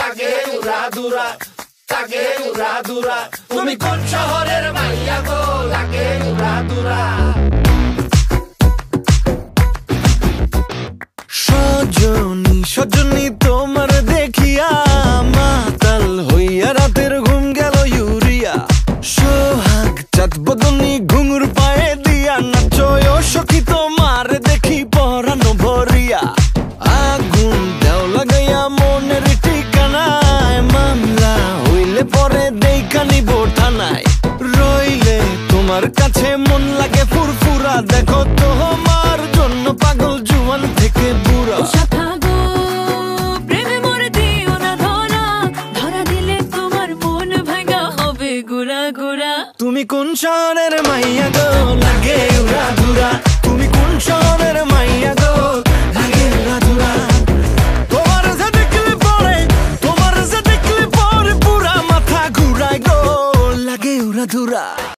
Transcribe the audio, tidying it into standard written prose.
লাগে উড়াদুরা, লাগে উড়াদুরা। তুমি কোন শহরের মাইয়া গো, লাগে উড়াদুরা। সজনী সজনী তোমার দেখিয়া মাতাল হইয়া রাতের ঘুম গেল ইউরিয়া। সোহাগ চাঁদ বদনী ঘুঙুর পায়ে দিয়া নাচয় সখী তোমার দেখি পরানো ভরিয়া। আগুন দেও লাগাইয়া মনের ঠিকানায়, মামলা হইলে পরে দেইখা নিব থানায়। রইলে তোমার কাছে মন লাগে ফুরফুরা, দেখো তোমার জন্য পাগল জুয়ান থেকে বুড়া। তুমি কোন শহরের মাইয়া গো, লাগে উড়াদুরা। তুমি কোন শহরের মাইয়া গো, লাগে উড়াদুরা। তোমার যে দেখলে পরে, তোমার যে দেখলে পরে পুরা মাথা ঘুরায় গো, লাগে উড়াদুরা।